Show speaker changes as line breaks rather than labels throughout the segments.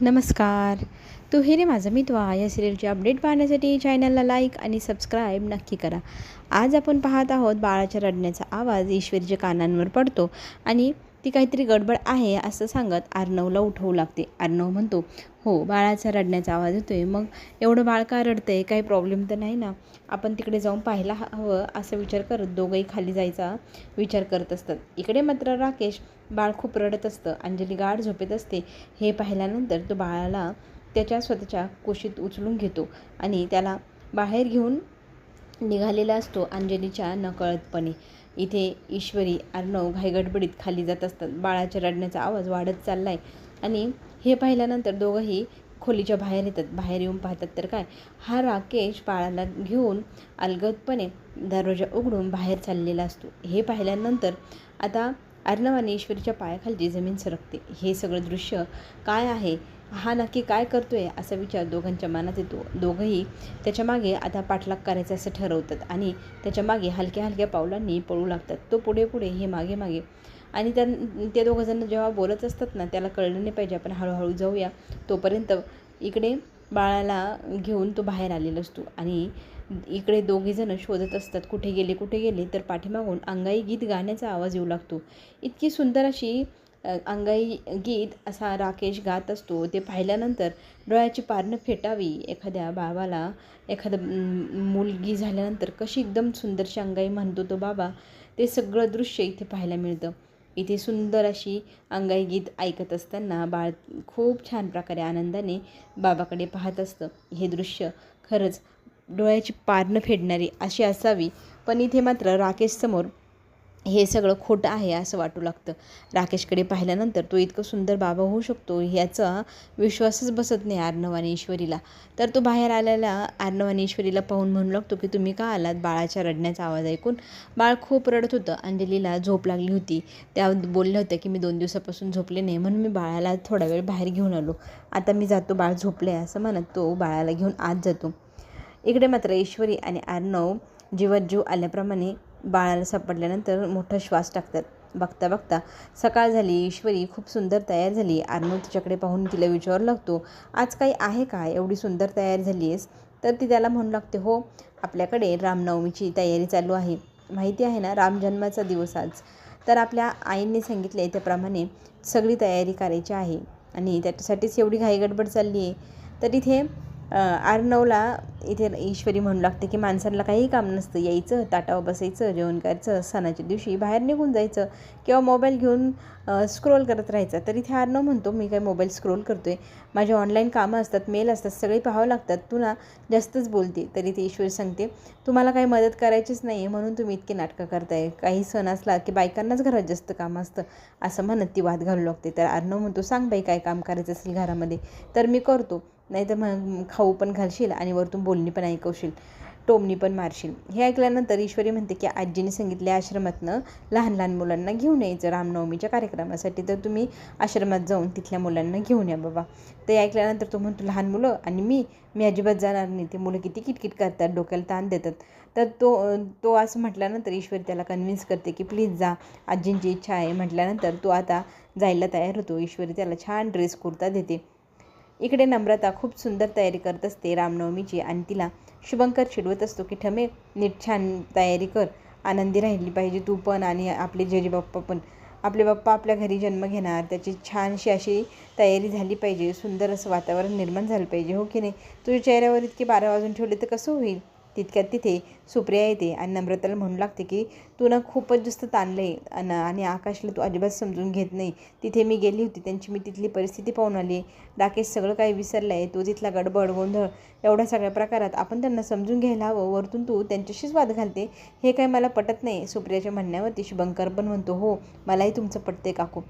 नमस्कार. तू हे रे माझं मितवा या सिरियलचे अपडेट पाहण्यासाठी चॅनलला लाईक आणि सबस्क्राईब नक्की करा. आज आपण पाहत आहोत बाळाच्या रडण्याचा आवाज ईश्वरीच्या कानांवर पडतो आणि ती काहीतरी गडबड आहे असं सांगत अर्णवला उठवू लागते. अर्णव म्हणतो, हो बाळाचा रडण्याचा आवाज येतोय, मग एवढं बाळ का रडतंय, काही प्रॉब्लेम तर नाही ना, आपण तिकडे जाऊन पाहायला हवं असा विचार करत दोघंही खाली जायचा विचार करत असतात. इकडे मात्र राकेश बाळ खूप रडत असतं. अंजली गाढ झोपेत असते. हे पाहिल्यानंतर तो बाळाला त्याच्या स्वतःच्या कुशीत उचलून घेतो आणि त्याला बाहेर घेऊन निघालेला असतो अंजलीच्या नकळतपणे. इथे ईश्वरी अर्णव घाईगडबडीत खाली जात असतात. बाळाच्या रडण्याचा आवाज वाढत चालला आहे आणि हे पाहिल्यानंतर दोघंही खोलीच्या बाहेर येतात. बाहेर येऊन पाहतात तर काय, हा राकेश बाळाला घेऊन अलगदपणे दरवाजा उघडून बाहेर चाललेला असतो. हे पाहिल्यानंतर आता अर्णव आणि ईश्वरीच्या पायाखालची जमीन सरकते. हे सगळं दृश्य काय आहे, हा नक्की काय करतोय असा विचार दोघांच्या मनात येतो. दोघंही त्याच्या मागे आता पाठलाग करायचं असं ठरवतात आणि त्याच्या मागे हलक्या हलक्या पावलांनी पळू लागतात. तो पुढे पुढे, हे मागे मागे. आणि ते दोघंजण जेव्हा बोलत असतात ना, त्याला कळलं नाही पाहिजे, आपण हळूहळू जाऊया. तोपर्यंत इकडे बाळाला घेऊन तो बाहेर आलेला असतो आणि इकडे दोघेजणं शोधत असतात, कुठे गेले. तर पाठीमागून अंगाई गीत गाण्याचा आवाज येऊ लागतो. इतकी सुंदर अशी अंगाई गीत असा राकेश गात असतो. ते पाहिल्यानंतर डोळ्याची पारणं फेटावी. एखाद्या बाबाला मुलगी झाल्यानंतर कशी एकदम सुंदरशी अंगाई म्हणतो तो बाबा, ते सगळं दृश्य इथे पाहायला मिळतं. इथे सुंदर अशी अंगाई गीत ऐकत असताना बाळ खूप छान प्रकारे आनंदाने बाबाकडे पाहत असतं. हे दृश्य खरंच डोळ्याची पारणं फेडणारी अशी असावी, पण इथे मात्र राकेशसमोर हे सगळं खोटं आहे असं वाटू लागतं. राकेशकडे पाहिल्यानंतर तो इतकं सुंदर बाबा होऊ शकतो ह्याचा विश्वासच बसत नाही अर्णव आणि ईश्वरीला. तर तो बाहेर आलेला अर्णव आणि ईश्वरीला पाहून म्हणू लागतो की तुम्ही का आलात? बाळाच्या रडण्याचा आवाज ऐकून. बाळ खूप रडत होतं. अंजलीला झोप लागली होती. त्या बोलल्या होत्या की मी 2 दिवसापासून झोपले नाही, म्हणून मी बाळाला थोडा वेळ बाहेर घेऊन आलो. आता मी जातो, बाळ झोपले असं म्हणत तो बाळाला घेऊन आत जातो. इकडे मात्र ईश्वरी आणि अर्णव जीवात जीव आल्याप्रमाणे बाळाला सापडल्यानंतर मोठा श्वास टाकतात. बघता बघता सकाळ झाली. ईश्वरी खूप सुंदर तयार झाली. अर्णव तिच्याकडे पाहून तिला विचारू लागतो, आज काही आहे का, एवढी सुंदर तयार झाली आहेस? तर ती त्याला म्हणू लागते, हो आपल्याकडे रामनवमीची तयारी चालू आहे, माहिती आहे ना, रामजन्माचा दिवस आज. तर आपल्या आईंनी सांगितले त्याप्रमाणे सगळी तयारी करायची आहे आणि त्याच्यासाठीच एवढी घाईगडबड चालली आहे. तर इथे अर्णवला इथे ईश्वरी म्हणू लागते की माणसांना काहीही काम नसतं, यायचं, ताटावर बसायचं, जेवण करायचं, सणाच्या दिवशी बाहेर निघून जायचं किंवा मोबाईल घेऊन स्क्रोल करत राहायचं. तर इथे अर्णव म्हणतो, मी काय मोबाईल स्क्रोल करतोय, माझे ऑनलाईन कामं असतात, मेल असतात, सगळे पाहावं लागतात, तू ना जास्तच बोलते. तरी ती ईश्वरी सांगते, तुम्हाला काही मदत करायचीच नाही म्हणून तुम्ही इतकी नाटकं करताय, काही सण असला की बायकांनाच घरात जास्त काम असतं असं म्हणत ती वाद घालू लागते. तर अर्णव म्हणतो, सांग बाई काय काम करायचं असेल घरामध्ये तर मी करतो, नाही तर मग खाऊ पण घालशील आणि वरतून बोलणी पण ऐकवशील, टोमणी पण मारशील. हे ऐकल्यानंतर ईश्वरी म्हणते की आजीने सांगितले आश्रमातनं लहान लहान मुलांना घेऊन यायचं रामनवमीच्या कार्यक्रमासाठी, तर तुम्ही आश्रमात जाऊन तिथल्या मुलांना घेऊन या बाबा. ते ऐकल्यानंतर तो म्हणतो, लहान मुलं आणि मी अजिबात जाणार नाही, ते मुलं किती किटकिट करतात, डोक्याला ताण देतात. तर तो असं म्हटल्यानंतर ईश्वरी त्याला कन्व्हिन्स करते की प्लीज जा, आजींची इच्छा आहे. म्हटल्यानंतर तो आता जायला तयार होतो. ईश्वरी त्याला छान ड्रेस कुर्ता देते. इकडे नम्रता खूप सुंदर तयारी करत असते रामनवमीची आणि तिला शुभंकर चिडवत असतो की ठमे, नीट छान तयारी कर, आनंदी राहिली पाहिजे तू पण आणि आपले जेजे बाप्पा पण. आपले बाप्पा आपल्या घरी जन्म घेणार, त्याची छानशी अशी तयारी झाली पाहिजे, सुंदर असं वातावरण निर्माण झालं पाहिजे, हो की नाही? तुझ्या चेहऱ्यावर इतके 12 वाजून ठेवले तर कसं होईल? तितक्यात तिथे सुप्रिया येते आणि नम्रताला म्हणू लागते की तू ना खूपच जास्त ताणलं आहे आणि आकाशला तू अजिबात समजून घेत नाही. तिथे मी गेली होती, मी तिथली परिस्थिती पाहून आली. राकेश सगळं काही विसरलं आहे, तो तिथला गडबड गोंधळ एवढ्या सगळ्या प्रकारात आपण त्यांना समजून घ्यायला हवं, वरतून तू त्यांच्याशीच वाद घालते, हे काही मला पटत नाही. सुप्रियाच्या म्हणण्यावरती शुभंकर पण म्हणतो, हो मलाही तुमचं पटते काकू.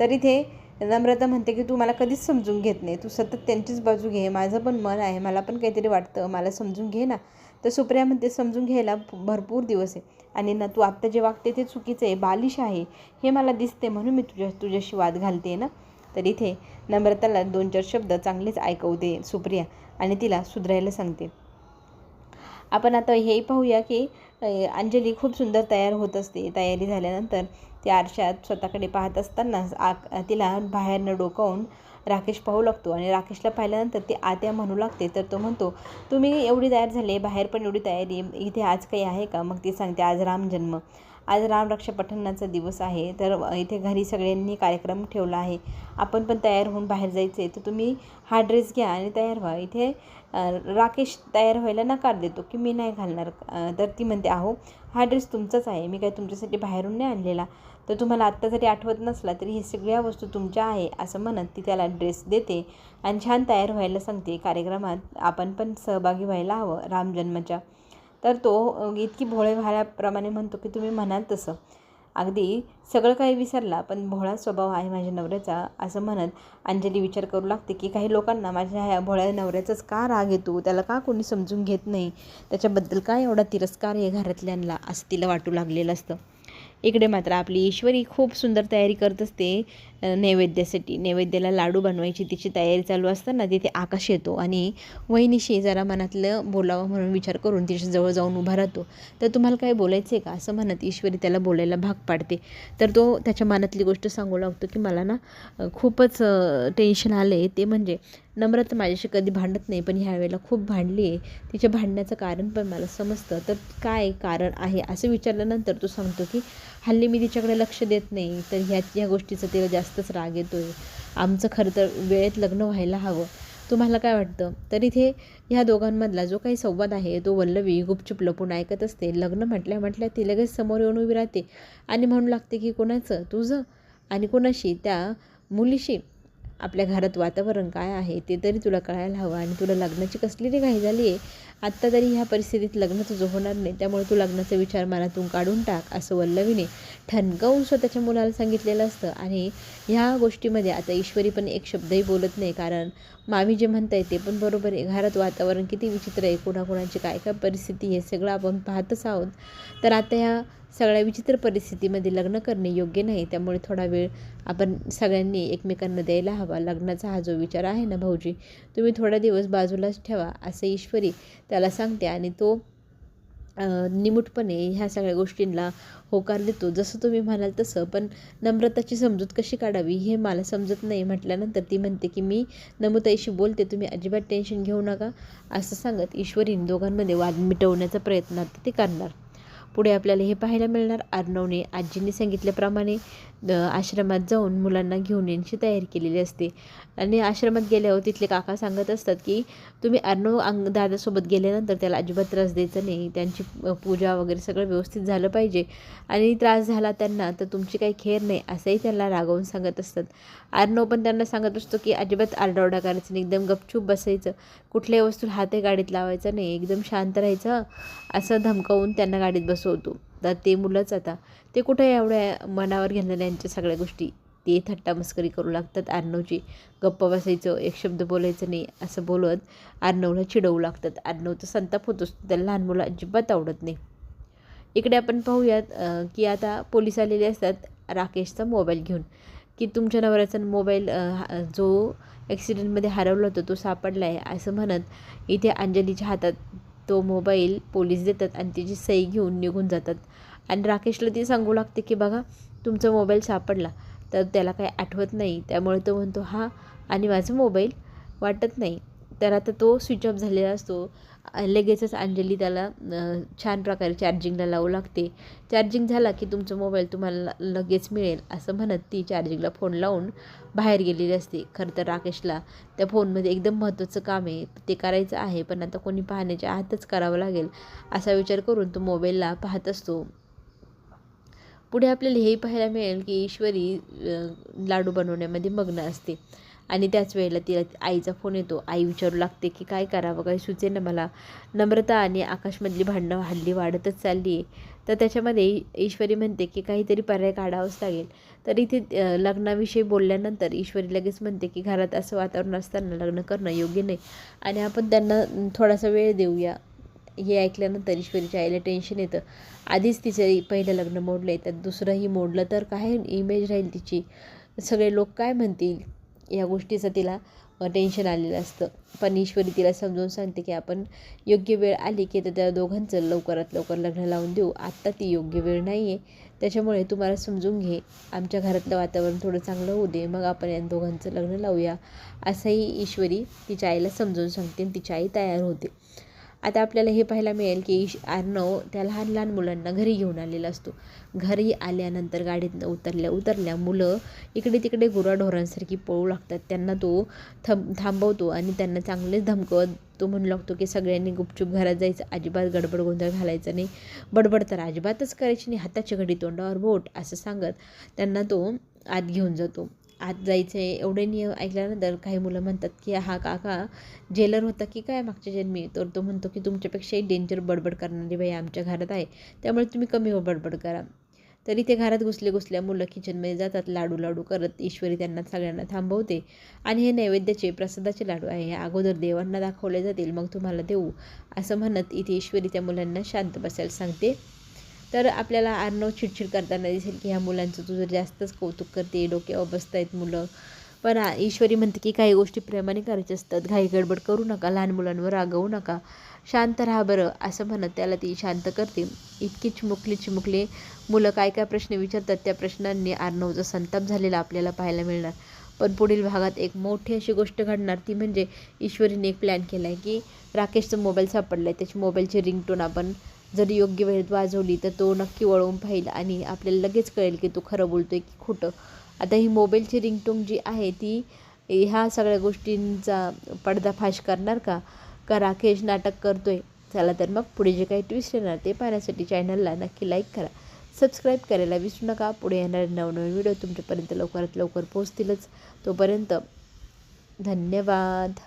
तर इथे नम्रता म्हणते की तू मला कधीच समजून घेत नाही, तू सतत त्यांचीच बाजू घे, माझं पण मन आहे, मला पण काहीतरी वाटतं, मला समजून घे ना. तर सुप्रिया म्हणते, समजून घ्यायला भरपूर दिवस आहे आणि ना तू आत्ता जे वागते ते चुकीचं आहे, बालिश आहे, हे मला दिसते, म्हणून मी तुझ्याशी वाद घालते ना. तर इथे नम्रताला 2-4 शब्द चांगलेच ऐकवते सुप्रिया आणि तिला सुधारायला सांगते. आपण आता हेही पाहूया की अंजली खूप सुंदर तयार होत असते. तयारी झाल्यानंतर ती आरशात स्वतःकडे पाहत असताना तिला बाहेरनं डोकावून राकेश पाहू लागतो आणि राकेशला पाहिल्यानंतर ती आत्या म्हणू लागते. तर तो म्हणतो, तुम्ही एवढी तयार झाले, बाहेर पण एवढी तयारी, इथे आज काही आहे का? मग ती सांगते, आज रामजन्म, आज रामरक्षा पठणाचा दिवस आहे, तर इथे घरी सगळ्यांनी कार्यक्रम ठेवला आहे, आपण पण तयार होऊन बाहेर जायचं आहे, तर तुम्ही हा ड्रेस घ्या आणि तयार व्हा. इथे राकेश तयार व्हायला नकार देतो की मी नाही घालणार. तर ती म्हणते, अहो हा ड्रेस तुमचाच आहे, मी काय तुमच्यासाठी बाहेरून नाही आणलेला, तर तुम्हाला आत्ता जरी आठवत नसला तरी ही सगळ्या वस्तू तुमच्या आहे असं म्हणत ती त्याला ड्रेस देते आणि छान तयार व्हायला सांगते. कार्यक्रमात आपण पण सहभागी व्हायला हवं रामजन्माच्या. तर तो इतकी भोळे भाल्याप्रमाणे म्हणतो की तुम्ही म्हणाल तसं, अगदी सगळं काही विसरला पण भोळा स्वभाव आहे माझ्या नवऱ्याचा असं म्हणत अंजली विचार करू लागते की काही लोकांना माझ्या ह्या भोळ्या नवऱ्याचाच का राग येतो, त्याला का कोणी समजून घेत नाही, त्याच्याबद्दल काय एवढा तिरस्कार आहे घरातल्यांना, असं तिला वाटू लागलेलं असतं. इकडे मात्र आपली ईश्वरी खूप सुंदर तयारी करत असते नैवेद्यासाठी. नैवेद्याला लाडू बनवायची तिची तयारी चालू असताना तिथे आकाश येतो आणि वहिनीशी जरा मनातलं बोलावं म्हणून विचार करून तिच्याजवळ जाऊन उभा राहतो. तर तुम्हाला काय बोलायचं आहे का असं म्हणत ईश्वरी त्याला बोलायला भाग पाडते. तर तो त्याच्या मनातली गोष्ट सांगू लागतो की मला ना खूपच टेन्शन आलं आहे, ते म्हणजे नम्रता माझ्याशी कधी भांडत नाही पण ह्या वेळेला खूप भांडली आहे, तिच्या भांडण्याचं कारण पण मला समजतं, तर काय कारण आहे असं विचारल्यानंतर तो सांगतो की हल्ली मी तिच्याकडे लक्ष देत नाही, तर ह्या गोष्टीचा तिला जास्तच राग येतो आहे, आमचं खरं तर वेळेत लग्न व्हायला हवं, तुम्हाला काय वाटतं? तर इथे ह्या दोघांमधला जो काही संवाद आहे तो वल्लवी गुपचूप लपून ऐकत असते. लग्न म्हटल्या ती लगेच समोर येऊन उभी राहते आणि म्हणू लागते की कोणाचं, तुझं आणि कोणाशी, त्या मुलीशी. आपल्या घरात वातावरण काय आहे ते तरी तुला कळायला हवं आणि तुला लग्नाची कसली ती घाई झाली आहे, आत्ता तरी ह्या परिस्थितीत लग्न तुझं होणार नाही, त्यामुळे तू लग्नाचा विचार मनातून काढून टाक असं वल्लवीने ठणकावून स्वतःच्या मुलाला सांगितलेलं असतं. आणि ह्या गोष्टीमध्ये आता ईश्वरी पण एक शब्दही बोलत नाही, कारण मामी जे म्हणताय ते पण बरोबर आहे, घरात वातावरण किती विचित्र आहे, कोणाकोणाची काय काय परिस्थिती हे सगळं आपण पाहतच आहोत. तर आता ह्या सगळ्या विचित्र परिस्थितीमध्ये लग्न करणे योग्य नाही, त्यामुळे थोडा वेळ आपण सगळ्यांनी एकमेकांना द्यायला हवा. लग्नाचा हा जो विचार आहे ना भाऊजी, तुम्ही थोडा दिवस बाजूलाच ठेवा असं ईश्वरी त्याला सांगते आणि तो निमूटपणे ह्या सगळ्या गोष्टींना होकार देतो. जसं तुम्ही म्हणाल तसं, पण नम्रताची समजूत कशी काढावी हे मला समजत नाही म्हटल्यानंतर ती म्हणते की मी नम्रताईशी बोलते, तुम्ही अजिबात टेन्शन घेऊ नका असं सांगत ईश्वरीने दोघांमध्ये वाद मिटवण्याचा प्रयत्न ते करणार. पुढे आपल्याला हे पाहायला मिळणार, अर्णवने आजींनी सांगितल्याप्रमाणे आश्रमात जाऊन मुलांना घेऊन येण्याची तयारी केलेली असते आणि आश्रमात गेल्यावर तिथले काका सांगत असतात की तुम्ही अर्णव दादासोबत गेल्यानंतर त्याला अजिबात त्रास द्यायचा नाही, त्यांची पूजा वगैरे सगळं व्यवस्थित झालं पाहिजे आणि त्रास झाला त्यांना तर तुमची काही खेर नाही असंही त्यांना रागवून सांगत असतात. अर्णव पण त्यांना सांगत असतो की अजिबात आरडाओरडा करायचं नाही, एकदम गपचूप बसायचं, कुठल्याही वस्तूला हातही गाडीत लावायचा नाही, एकदम शांत राहायचं असं धमकावून त्यांना गाडीत बसवतो. तर ते मुलंच आता ते कुठे एवढ्या मनावर घेणाऱ्यांच्या सगळ्या गोष्टी ते थट्टा मस्करी करू लागतात. अर्णवची गप्प बसायचं, एक शब्द बोलायचं नाही असं बोलत अर्णवला चिडवू लागतात. अर्णवचा संताप होतोच, त्याला लहान मुलं अजिबात आवडत नाही. इकडे आपण पाहूयात की आता पोलीस आलेले असतात राकेशचा मोबाईल घेऊन, की तुमच्या नवऱ्याचा मोबाईल जो ॲक्सिडेंटमध्ये हरवला होता तो सापडला आहे असं म्हणत इथे अंजलीच्या हातात तो मोबाईल पोलीस देतात आणि तिची सही घेऊन निघून जातात. आणि राकेशला ती सांगू लागते की बघा तुमचा मोबाईल सापडला, तर त्याला काही आठवत नाही, त्यामुळे तो म्हणतो हां आणि माझा मोबाईल वाटत नाही. तर आता तो स्विच ऑफ झालेला असतो. लगेचच अंजली त्याला छान प्रकारे चार्जिंगला लावू लागते. चार्जिंग झाला की तुमचा मोबाईल तुम्हाला लगेच मिळेल असं म्हणत ती चार्जिंगला फोन लावून बाहेर गेलेली असते. खरं तर राकेशला त्या फोनमध्ये एकदम महत्त्वाचं काम आहे, ते करायचं आहे, पण आता कोणी पाहण्याच्या आतच करावं लागेल असा विचार करून तो मोबाईलला पाहत असतो. पुढे आपल्याला हेही पाहायला मिळेल की ईश्वरी लाडू बनवण्यामध्ये मग्न असते आणि त्याच वेळेला तिला आईचा फोन येतो. आई विचारू लागते की काय करावं, काही सुचेना मला, नम्रता आणि आकाशमधली भांडणं हल्ली वाढतच चालली आहे. तर त्याच्यामध्ये ईश्वरी म्हणते की काहीतरी पर्याय काढावंच लागेल. तर इथे लग्नाविषयी बोलल्यानंतर ईश्वरी लगेच म्हणते की घरात असं वातावरण असताना लग्न करणं योग्य नाही आणि आपण त्यांना थोडासा वेळ देऊया. हे ऐकल्यानंतर ईश्वरीच्या आईला टेन्शन येतं. आधीच तिचं पहिलं लग्न मोडलं आहे, तर दुसरंही मोडलं तर काय इमेज राहील तिची, सगळे लोक काय म्हणतील, या गोष्टीचं तिला टेन्शन आलेलं असतं. पण ईश्वरी तिला समजावून सांगते की आपण योग्य वेळ आली की तर त्या दोघांचं लवकरात लवकर लग्न लावून देऊ. आत्ता ती योग्य वेळ नाही आहे, त्याच्यामुळे तुम्हाला समजून घे, आमच्या घरातलं वातावरण थोडं चांगलं होऊ दे, मग आपण या दोघांचं लग्न लावूया, असंही ईश्वरी तिच्या आईला समजावून सांगते आणि तिची आई तयार होते. आता आपल्याला हे पाहायला मिळेल की अर्णव त्या लहान लहान मुलांना घरी घेऊन आलेला असतो. घरी आल्यानंतर गाडीतनं उतरल्या मुलं इकडे तिकडे गुराढोरांसारखी पळू लागतात. त्यांना तो थांबवतो आणि त्यांना चांगलेच धमकवत तो म्हणू लागतो की सगळ्यांनी गुपचूप घरात जायचं, अजिबात गडबड गोंधळ घालायचा नाही, बडबड तर अजिबातच करायची नाही, हाताची घडी तोंडावर बोट असं सांगत त्यांना तो आत घेऊन जातो. आत जायचं आहे एवढे नियम ऐकल्यानंतर काही मुलं म्हणतात की हा काका जेलर होता की काय मागच्या जन्मी. तर तो म्हणतो की तुमच्यापेक्षाही डेंजर बडबड करणारी बाई आमच्या घरात आहे, त्यामुळे तुम्ही कमी बडबड करा. तरी ते घरात घुसल्या मुलं किचनमध्ये जातात, लाडू करत. ईश्वरी त्यांना सगळ्यांना थांबवते आणि हे नैवेद्याचे प्रसादाचे लाडू आहे, हे अगोदर देवांना दाखवले जातील, मग तुम्हाला देऊ, असं म्हणत इथे ईश्वरी त्या मुलांना शांत बसायला सांगते. तर आपल्याला अर्णव चिडचिड करताना दिसेल की ह्या मुलांचं तुझं जास्तच कौतुक करते, डोक्यावर बसतायत मुलं. पण ईश्वरी म्हणते की काही गोष्टी प्रेमाने करायच्या असतात, घाई गडबड करू नका, लहान मुलांवर रागवू नका, शांत राहा बरं, असं म्हणत त्याला ती शांत करते. इतकी चिमुकले मुलं काय काय प्रश्न विचारतात, त्या प्रश्नांनी अर्णवचा संताप झालेला आपल्याला पाहायला मिळणार. पण पुढील भागात एक मोठी अशी गोष्ट घडणार, ती म्हणजे ईश्वरीने एक प्लॅन केला आहे की राकेशचा मोबाईल सापडला आहे, त्याची मोबाईलची रिंगटोन आपण जर योग्य वेळेत वाजवली तर तो नक्की वळवून पाहिल आणि आपल्याला लगेच कळेल की तो खरं बोलतो आहे की खोटं. आता ही मोबाईलची रिंगटोन जी आहे ती ह्या सगळ्या गोष्टींचा पडदाफाश करणार का राकेश नाटक करतो आहे. चला तर मग पुढे जे काही ट्विस्ट येणार ते पाहण्यासाठी चॅनलला नक्की लाईक करा, सबस्क्राईब करायला विसरू नका. पुढे येणारे नवनवीन व्हिडिओ तुमच्यापर्यंत लवकरात लवकर पोहोचतीलच. तोपर्यंत धन्यवाद.